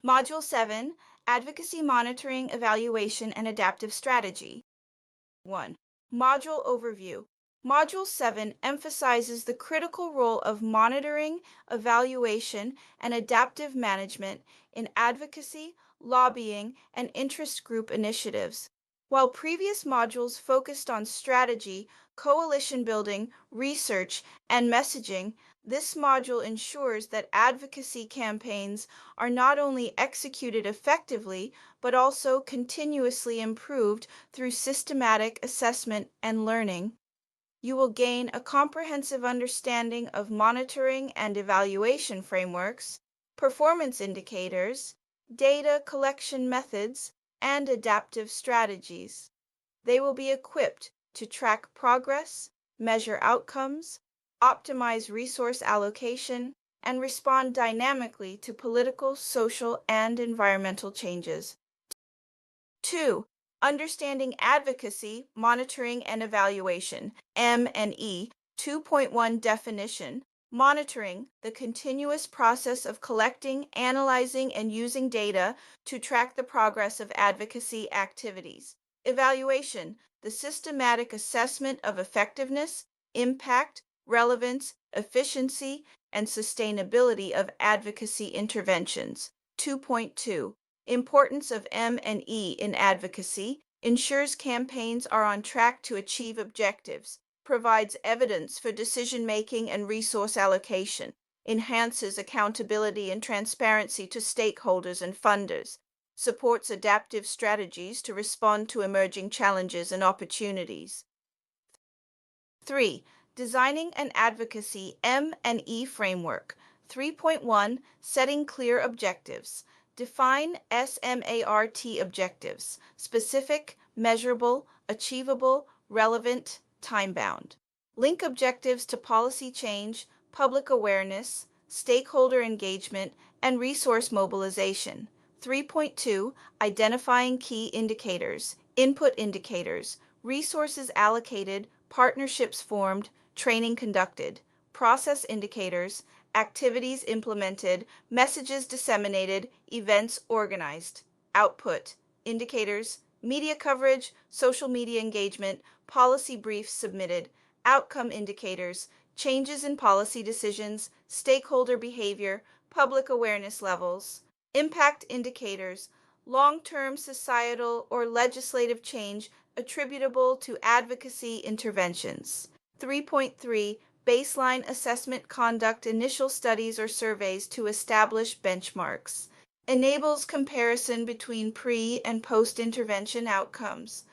Module 7, Advocacy Monitoring, Evaluation, and Adaptive Strategy. 1. Module Overview. Module 7 emphasizes the critical role of monitoring, evaluation, and adaptive management in advocacy, lobbying, and interest group initiatives. While previous modules focused on strategy, coalition building, research, and messaging, this module ensures that advocacy campaigns are not only executed effectively, but also continuously improved through systematic assessment and learning. You will gain a comprehensive understanding of monitoring and evaluation frameworks, performance indicators, data collection methods, and adaptive strategies. They will be equipped to track progress, measure outcomes, optimize resource allocation, and respond dynamically to political, social, and environmental changes. 2. Understanding Advocacy, Monitoring, and Evaluation, M&E 2.1 definition. Monitoring, the continuous process of collecting, analyzing, and using data to track the progress of advocacy activities. Evaluation, the systematic assessment of effectiveness, impact, relevance, efficiency, and sustainability of advocacy interventions. 2.2. Importance of M&E in advocacy, ensures campaigns are on track to achieve objectives, provides evidence for decision-making and resource allocation, enhances accountability and transparency to stakeholders and funders, supports adaptive strategies to respond to emerging challenges and opportunities. 3. Designing an Advocacy M&E Framework. 3.1 Setting Clear Objectives. Define SMART objectives: specific, measurable, achievable, relevant, time-bound. Link objectives to policy change, public awareness, stakeholder engagement, and resource mobilization. 3.2 Identifying key indicators, input indicators, resources allocated, partnerships formed, training conducted, process indicators, activities implemented, messages disseminated, events organized, output, indicators, media coverage, social media engagement, policy briefs submitted, outcome indicators, changes in policy decisions, stakeholder behavior, public awareness levels, impact indicators, long-term societal or legislative change attributable to advocacy interventions. 3.3 Baseline assessment conduct initial studies or surveys to establish benchmarks. Enables comparison between pre- and post-intervention outcomes.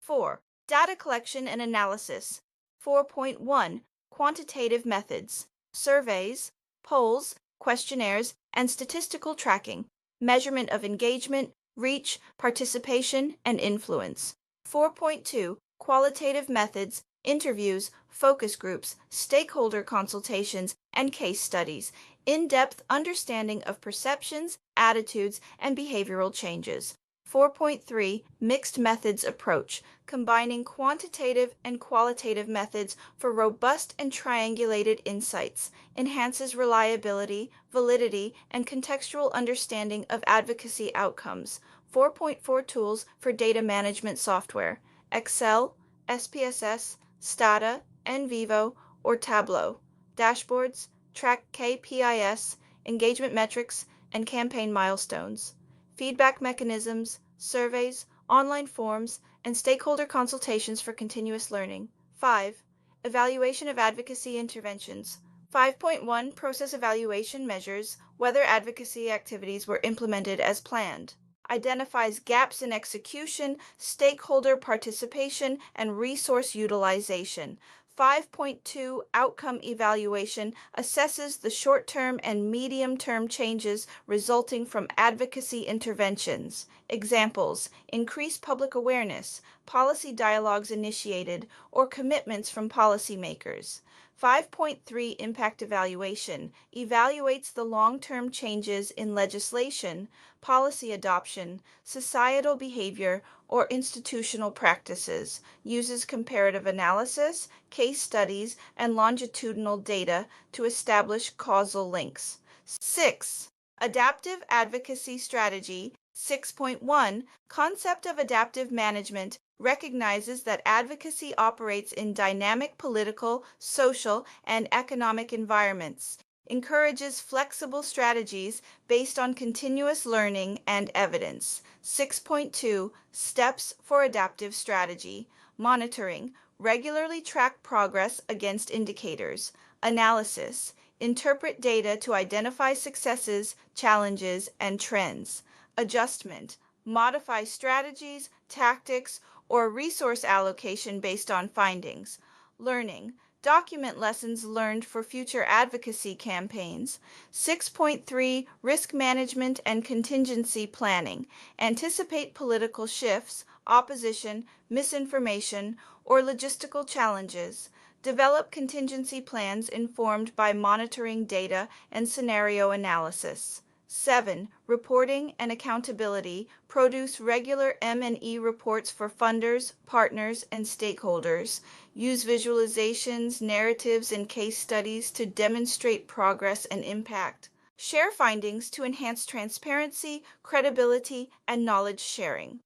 4. Data collection and analysis. 4.1 Quantitative methods. Surveys, polls, questionnaires, and statistical tracking. Measurement of engagement, reach, participation, and influence. 4.2 Qualitative methods. Interviews, focus groups, stakeholder consultations, and case studies. In-depth understanding of perceptions, attitudes, and behavioral changes. 4.3 Mixed methods approach, combining quantitative and qualitative methods for robust and triangulated insights, enhances reliability, validity, and contextual understanding of advocacy outcomes. 4.4 Tools for data management software, Excel, SPSS, Stata, NVivo, or Tableau. Dashboards, track KPIs, engagement metrics, and campaign milestones. Feedback mechanisms, surveys, online forms, and stakeholder consultations for continuous learning. 5. Evaluation of advocacy interventions. 5.1 Process evaluation measures whether advocacy activities were implemented as planned. Identifies gaps in execution, stakeholder participation, and resource utilization. 5.2 Outcome evaluation assesses the short-term and medium-term changes resulting from advocacy interventions. Examples: increased public awareness, policy dialogues initiated, or commitments from policymakers. 5.3 Impact evaluation evaluates the long-term changes in legislation, policy adoption, societal behavior, or institutional practices, uses comparative analysis, case studies, and longitudinal data to establish causal links. 6. Adaptive Advocacy Strategy 6.1 Concept of Adaptive Management recognizes that advocacy operates in dynamic political, social, and economic environments, encourages flexible strategies based on continuous learning and evidence. 6.2 Steps for Adaptive Strategy Monitoring. Regularly track progress against indicators. Analysis. Interpret data to identify successes, challenges, and trends. Adjustment. Modify strategies, tactics, or resource allocation based on findings. Learning. Document lessons learned for future advocacy campaigns. 6.3 Risk Management and Contingency Planning. Anticipate political shifts, opposition, misinformation, or logistical challenges. Develop contingency plans informed by monitoring data and scenario analysis. 7. Reporting and accountability. Produce regular M&E reports for funders, partners, and stakeholders. Use visualizations, narratives, and case studies to demonstrate progress and impact. Share findings to enhance transparency, credibility, and knowledge sharing.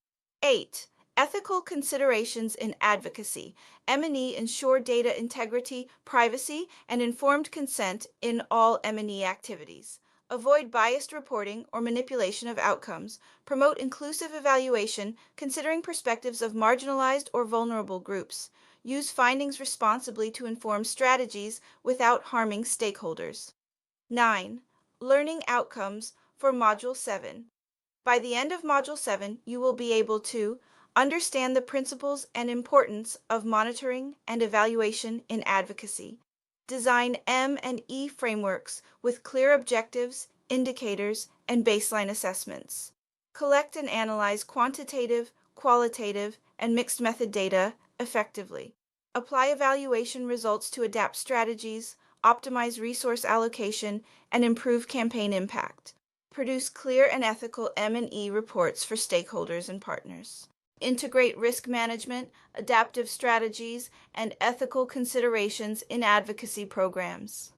8. Ethical considerations in advocacy. M&E ensure data integrity, privacy, and informed consent in all M&E activities. Avoid biased reporting or manipulation of outcomes. Promote inclusive evaluation, considering perspectives of marginalized or vulnerable groups. Use findings responsibly to inform strategies without harming stakeholders. 9. Learning outcomes for Module 7. By the end of Module 7, you will be able to understand the principles and importance of monitoring and evaluation in advocacy. Design M&E frameworks with clear objectives, indicators, and baseline assessments. Collect and analyze quantitative, qualitative, and mixed method data effectively. Apply evaluation results to adapt strategies, optimize resource allocation, and improve campaign impact. Produce clear and ethical M&E reports for stakeholders and partners. Integrate risk management, adaptive strategies, and ethical considerations in advocacy programs.